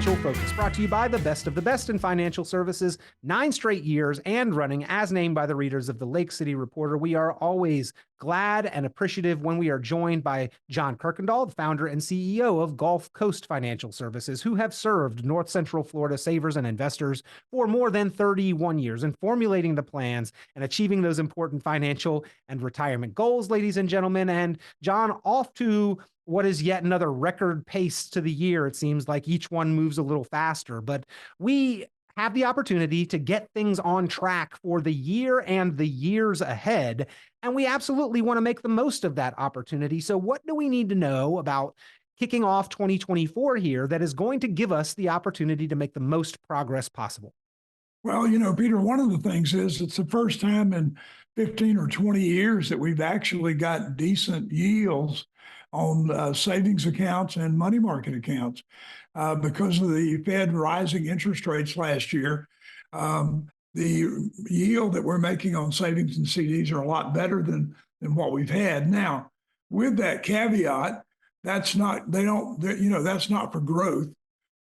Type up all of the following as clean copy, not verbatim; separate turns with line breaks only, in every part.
Financial Focus, brought to you by the best of the best in financial services, 9 straight years and running, as named by the readers of the Lake City Reporter. We are always glad and appreciative when we are joined by John Kuykendall, the founder and CEO of GulfCoast Financial Services, who have served North Central Florida savers and investors for more than 31 years in formulating the plans and achieving those important financial and retirement goals, ladies and gentlemen. And John, off to what is yet another record pace to the year. It seems like each one moves a little faster, but we have the opportunity to get things on track for the year and the years ahead. And we absolutely want to make the most of that opportunity. So what do we need to know about kicking off 2024 here that is going to give us the opportunity to make the most progress possible?
Well, Peter, one of the things is it's the first time in 15 or 20 years that we've actually got decent yields on savings accounts and money market accounts because of the Fed rising interest rates last year. The yield that we're making on savings and CDs are a lot better than what we've had. Now, with that caveat, that's not for growth.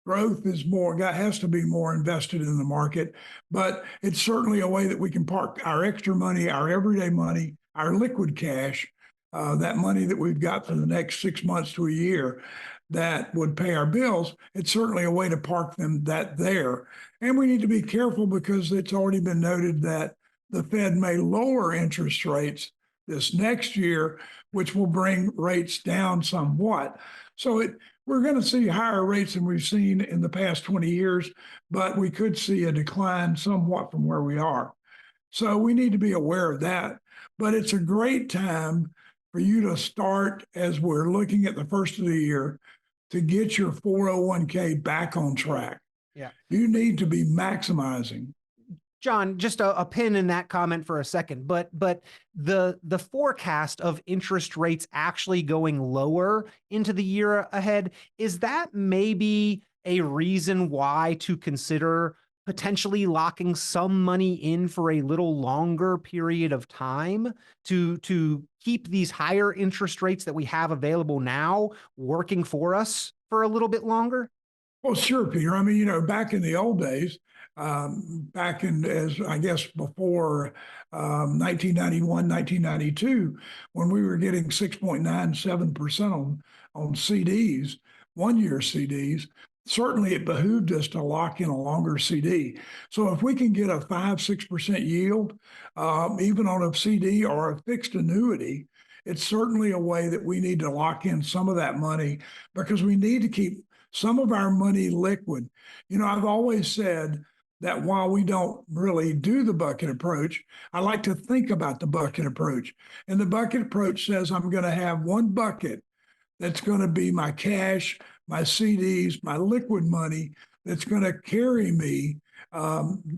Growth is has to be more invested in the market, but it's certainly a way that we can park our extra money, our everyday money, our liquid cash, that money that we've got for the next 6 months to a year that would pay our bills. It's certainly a way to park that there. And we need to be careful because it's already been noted that the Fed may lower interest rates this next year, which will bring rates down somewhat. So we're going to see higher rates than we've seen in the past 20 years, but we could see a decline somewhat from where we are. So we need to be aware of that. But it's a great time for you to start, as we're looking at the first of the year, to get your 401k back on track.
Yeah.
You need to be maximizing.
John, just a pin in that comment for a second, but the forecast of interest rates actually going lower into the year ahead, is that maybe a reason why to consider potentially locking some money in for a little longer period of time to keep these higher interest rates that we have available now working for us for a little bit longer?
Well, sure, Peter. I mean, back in the old days, back in, as I guess before 1991, 1992, when we were getting 6.97% on CDs, 1-year CDs, certainly it behooved us to lock in a longer CD. So if we can get a 5-6% yield, even on a CD or a fixed annuity, it's certainly a way that we need to lock in some of that money because we need to keep some of our money liquid. I've always said that while we don't really do the bucket approach, I like to think about the bucket approach. And the bucket approach says I'm going to have one bucket that's going to be my cash, my CDs, my liquid money that's going to carry me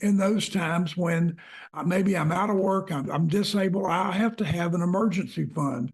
in those times when maybe I'm out of work, I'm disabled, I have to have an emergency fund.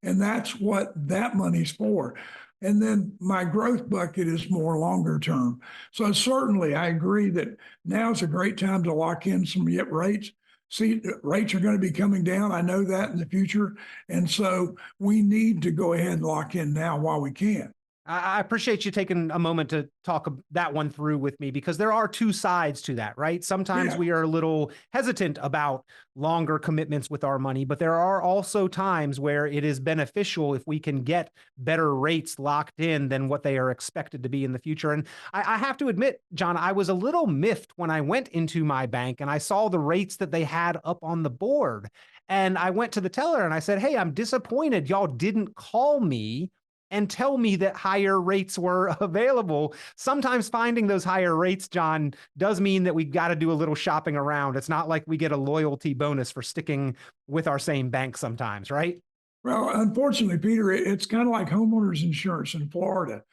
And that's what that money's for. And then my growth bucket is more longer term. So certainly I agree that now is a great time to lock in some rates. See, rates are going to be coming down. I know that in the future. And so we need to go ahead and lock in now while we can.
I appreciate you taking a moment to talk that one through with me, because there are two sides to that, right? Sometimes we are a little hesitant about longer commitments with our money, but there are also times where it is beneficial if we can get better rates locked in than what they are expected to be in the future. And I have to admit, John, I was a little miffed when I went into my bank and I saw the rates that they had up on the board. And I went to the teller and I said, "Hey, I'm disappointed y'all didn't call me and tell me that higher rates were available." Sometimes finding those higher rates, John, does mean that we've got to do a little shopping around. It's not like we get a loyalty bonus for sticking with our same bank sometimes, right?
Well, unfortunately, Peter, it's kind of like homeowners insurance in Florida.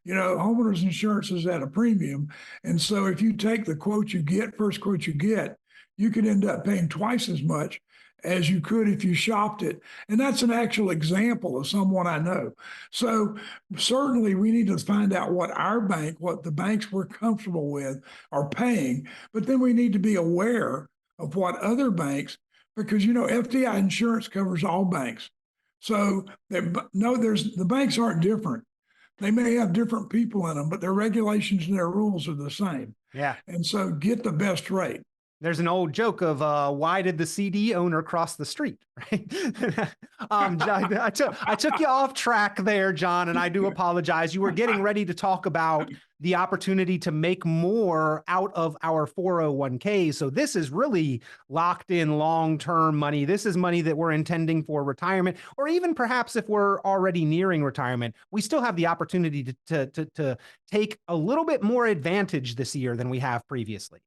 Homeowners insurance is at a premium. And so if you take the quote you get, first quote you get, you could end up paying twice as much as you could if you shopped it. And that's an actual example of someone I know. So certainly we need to find out what the banks we're comfortable with are paying, but then we need to be aware of what other banks, because FDI insurance covers all banks. So the banks aren't different. They may have different people in them, but their regulations and their rules are the same.
Yeah.
And so get the best rate.
There's an old joke of why did the CD owner cross the street? Right? I took you off track there, John, and I do apologize. You were getting ready to talk about the opportunity to make more out of our 401k. So this is really locked in long-term money. This is money that we're intending for retirement, or even perhaps if we're already nearing retirement, we still have the opportunity to take a little bit more advantage this year than we have previously.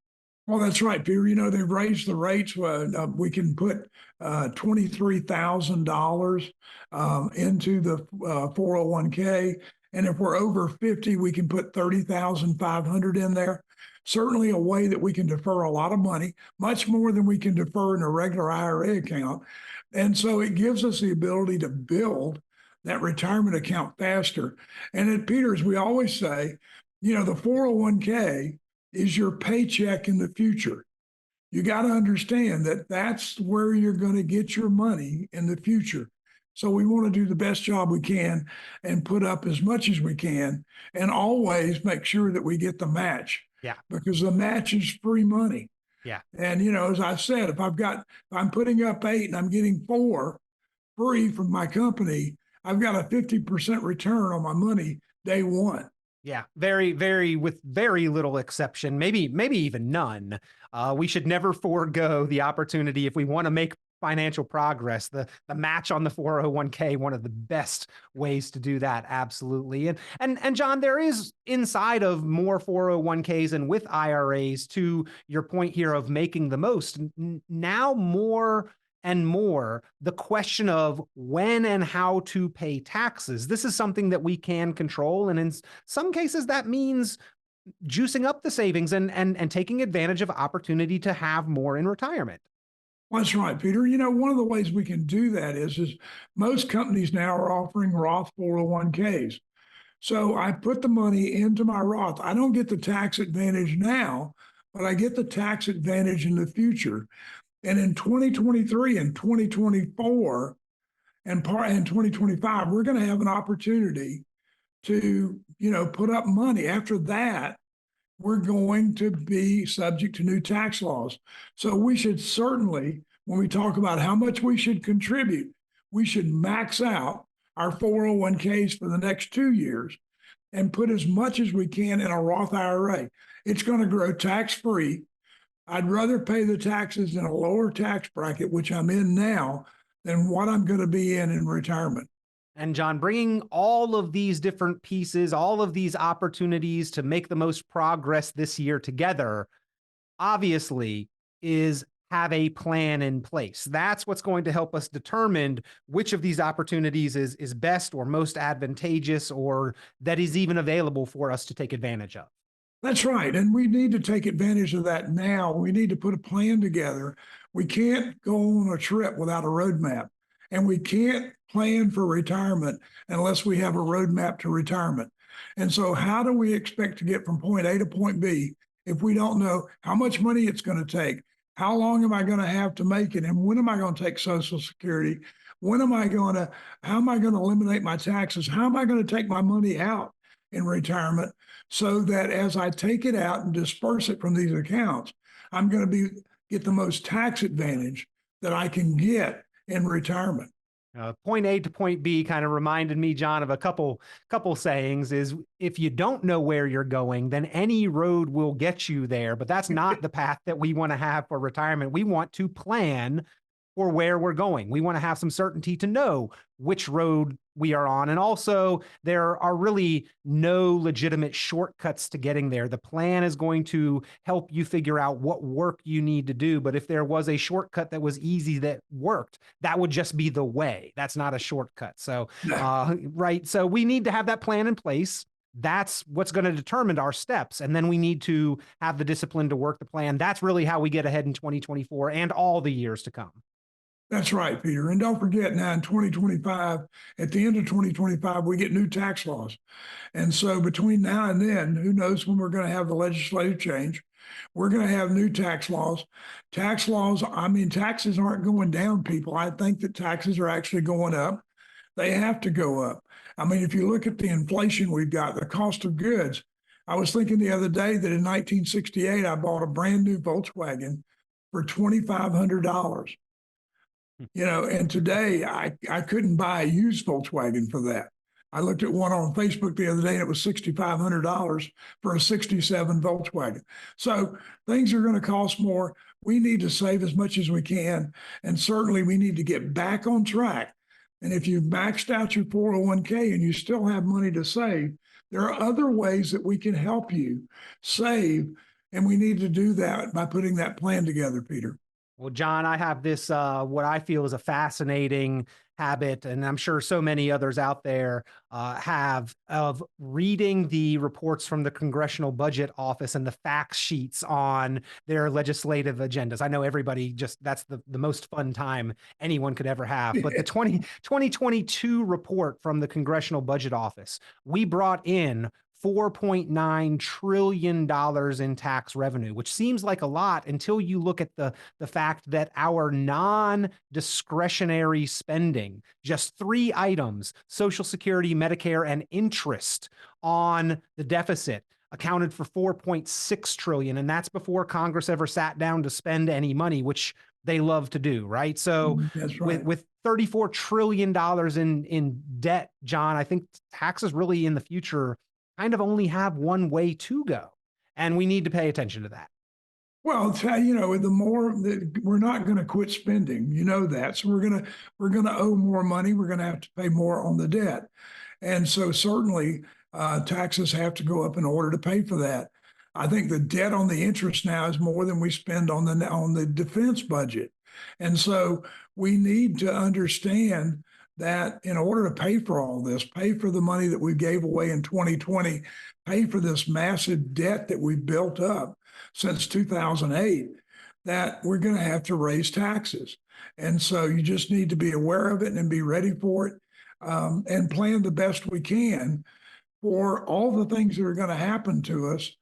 Well, that's right, Peter. You know, they've raised the rates. We can put $23,000 into the 401k. And if we're over 50, we can put 30,500 in there. Certainly a way that we can defer a lot of money, much more than we can defer in a regular IRA account. And so it gives us the ability to build that retirement account faster. And at Peters, we always say, you know, the 401k is your paycheck in the future. You got to understand that that's where you're going to get your money in the future. So we want to do the best job we can and put up as much as we can, and always make sure that we get the match.
Yeah.
Because the match is free money.
Yeah.
And, you know, as I said, if I'm putting up 8 and I'm getting 4 free from my company, I've got a 50% return on my money day one.
Yeah, very, with very little exception, maybe even none. We should never forego the opportunity if we want to make financial progress. The match on the 401k, one of the best ways to do that. Absolutely. And John, there is inside of more 401ks and with IRAs, to your point here of making the most, now more and more, the question of when and how to pay taxes. This is something that we can control. And in some cases, that means juicing up the savings and taking advantage of opportunity to have more in retirement.
That's right, Peter. You know, one of the ways we can do that is most companies now are offering Roth 401ks. So I put the money into my Roth. I don't get the tax advantage now, but I get the tax advantage in the future. And in 2023 and 2024 and in 2025, we're going to have an opportunity to, you know, put up money. After that, we're going to be subject to new tax laws. So we should certainly, when we talk about how much we should contribute, we should max out our 401ks for the next 2 years and put as much as we can in a Roth IRA. It's going to grow tax-free. I'd rather pay the taxes in a lower tax bracket, which I'm in now, than what I'm going to be in retirement.
And John, bringing all of these different pieces, all of these opportunities to make the most progress this year together, obviously, is have a plan in place. That's what's going to help us determine which of these opportunities is best or most advantageous, or that is even available for us to take advantage of.
That's right. And we need to take advantage of that now. We need to put a plan together. We can't go on a trip without a roadmap. And we can't plan for retirement unless we have a roadmap to retirement. And so how do we expect to get from point A to point B if we don't know how much money it's going to take? How long am I going to have to make it? And when am I going to take Social Security? How am I going to eliminate my taxes? How am I going to take my money out in retirement so that as I take it out and disperse it from these accounts, I'm going to get the most tax advantage that I can get in retirement.
Point A to point B kind of reminded me, John, of a couple sayings. Is if you don't know where you're going, then any road will get you there. But that's not the path that we want to have for retirement. We want to plan for where we're going. We want to have some certainty to know which road we are on. And also, there are really no legitimate shortcuts to getting there. The plan is going to help you figure out what work you need to do. But if there was a shortcut that was easy, that worked, that would just be the way. That's not a shortcut. So, right. So we need to have that plan in place. That's what's going to determine our steps. And then we need to have the discipline to work the plan. That's really how we get ahead in 2024 and all the years to come.
That's right, Peter. And don't forget now in 2025, at the end of 2025, we get new tax laws. And so between now and then, who knows when we're going to have the legislative change? We're going to have new tax laws. Taxes aren't going down, people. I think that taxes are actually going up. They have to go up. I mean, if you look at the inflation we've got, the cost of goods, I was thinking the other day that in 1968, I bought a brand new Volkswagen for $2,500. And today I couldn't buy a used Volkswagen for that. I looked at one on Facebook the other day and it was $6,500 for a 67 Volkswagen. So things are going to cost more. We need to save as much as we can. And certainly we need to get back on track. And if you've maxed out your 401k and you still have money to save, there are other ways that we can help you save. And we need to do that by putting that plan together, Peter.
Well, John, I have this, what I feel is a fascinating habit, and I'm sure so many others out there have, of reading the reports from the Congressional Budget Office and the fact sheets on their legislative agendas. I know everybody that's the most fun time anyone could ever have. But the 2022 report from the Congressional Budget Office, we brought in $4.9 trillion in tax revenue, which seems like a lot until you look at the fact that our non-discretionary spending, just 3 items, Social Security, Medicare, and interest on the deficit, accounted for $4.6 trillion. And that's before Congress ever sat down to spend any money, which they love to do, right? So
That's right.
with $34 trillion in debt, John, I think taxes really in the future kind of only have one way to go. And we need to pay attention to that.
Well, the more that we're not going to quit spending, that. So we're going to owe more money. We're going to have to pay more on the debt. And so certainly taxes have to go up in order to pay for that. I think the debt on the interest now is more than we spend on the defense budget. And so we need to understand that in order to pay for all this, pay for the money that we gave away in 2020, pay for this massive debt that we built up since 2008, that we're going to have to raise taxes. And so you just need to be aware of it and be ready for it, and plan the best we can for all the things that are going to happen to us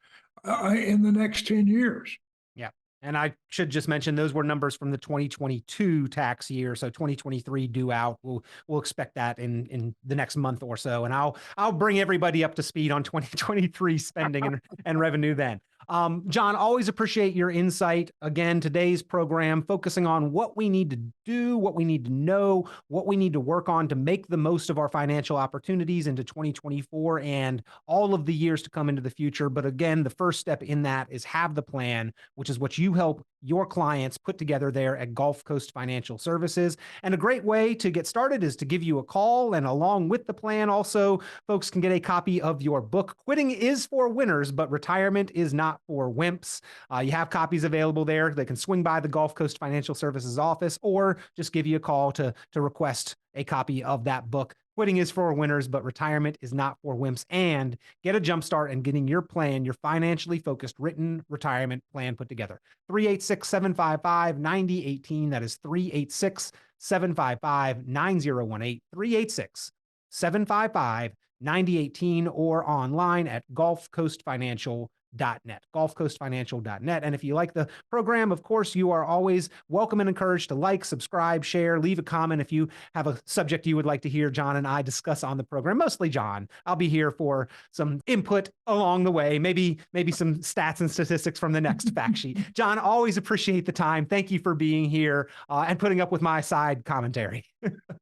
in the next 10 years.
Yeah. And I should just mention those were numbers from the 2022 tax year. So 2023 due out. We'll expect that in the next month or so. And I'll bring everybody up to speed on 2023 spending and revenue then. John, always appreciate your insight. Again, today's program focusing on what we need to do, what we need to know, what we need to work on to make the most of our financial opportunities into 2024 and all of the years to come into the future. But again, the first step in that is have the plan, which is what you help your clients put together there at GulfCoast Financial Services. And a great way to get started is to give you a call. And along with the plan, also, folks can get a copy of your book, Quitting is for Winners, but Retirement is Not for Wimps. You have copies available there. They can swing by the GulfCoast Financial Services office or just give you a call to request a copy of that book. Quitting is for winners, but retirement is not for wimps. And get a jump start and getting your plan, your financially focused written retirement plan put together. 386-755-9018. That is 386-755-9018. 386-755-9018 or online at GulfCoastFinancial.net, GulfCoastFinancial.net. And if you like the program, of course, you are always welcome and encouraged to like, subscribe, share, leave a comment if you have a subject you would like to hear John and I discuss on the program. Mostly John. I'll be here for some input along the way, maybe some stats and statistics from the next fact sheet. John, always appreciate the time. Thank you for being here and putting up with my side commentary.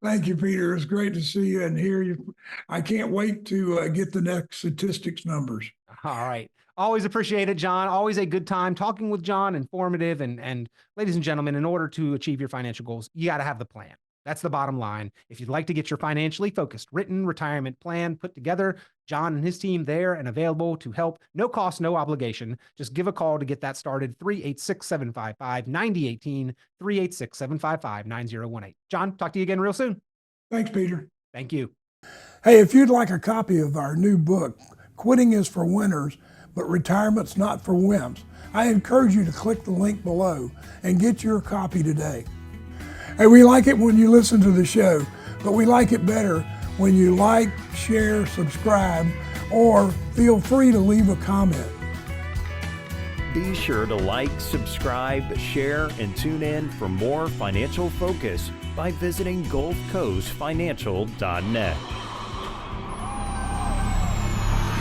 Thank you, Peter. It's great to see you and hear you. I can't wait to get the next statistics numbers.
All right. Always appreciate it, John. Always a good time talking with John, informative. And ladies and gentlemen, in order to achieve your financial goals, you got to have the plan. That's the bottom line. If you'd like to get your financially focused written retirement plan put together, John and his team there and available to help. No cost, no obligation. Just give a call to get that started. 386-755-9018, 386-755-9018. John, talk to you again real soon.
Thanks, Peter.
Thank you.
Hey, if you'd like a copy of our new book, Quitting is for Winners, but Retirement's Not for Wimps, I encourage you to click the link below and get your copy today. Hey, we like it when you listen to the show, but we like it better when you like, share, subscribe, or feel free to leave a comment.
Be sure to like, subscribe, share, and tune in for more financial focus
by visiting GulfCoastFinancial.net.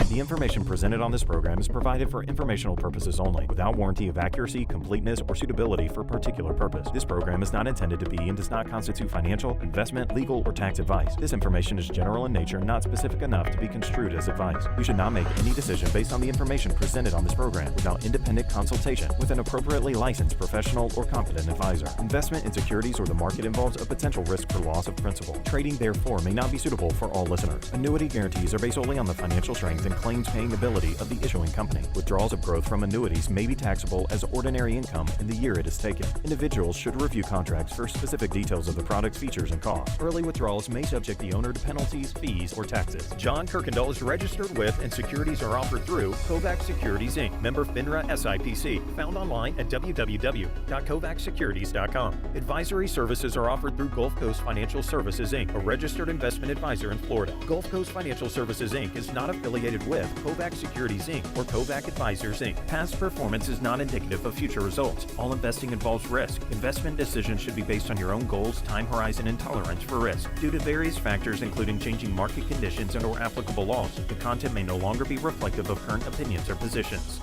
The information presented on this program is provided for informational purposes only, without warranty of accuracy, completeness, or suitability for a particular purpose. This program is not intended to be and does not constitute financial, investment, legal, or tax advice. This information is general in nature, not specific enough to be construed as advice. You should not make any decision based on the information presented on this program without independent consultation with an appropriately licensed professional or competent advisor. Investment in securities or the market involves a potential risk for loss of principal. Trading, therefore, may not be suitable for all listeners. Annuity guarantees are based solely on the financial strength and claims-paying ability of the issuing company. Withdrawals of growth from annuities may be taxable as ordinary income in the year it is taken. Individuals should review contracts for specific details of the product's features and costs. Early withdrawals may subject the owner to penalties, fees, or taxes. John Kuykendall is registered with and securities are offered through Kovac Securities, Inc., member FINRA SIPC, found online at www.kovacsecurities.com. Advisory services are offered through GulfCoast Financial Services, Inc., a registered investment advisor in Florida. GulfCoast Financial Services, Inc. is not affiliated with Kovac Securities, Inc. or Kovac Advisors, Inc. Past performance is not indicative of future results. All investing involves risk. Investment decisions should be based on your own goals, time horizon, and tolerance for risk. Due to various factors including changing market conditions and/or applicable laws, the content may no longer be reflective of current opinions or positions.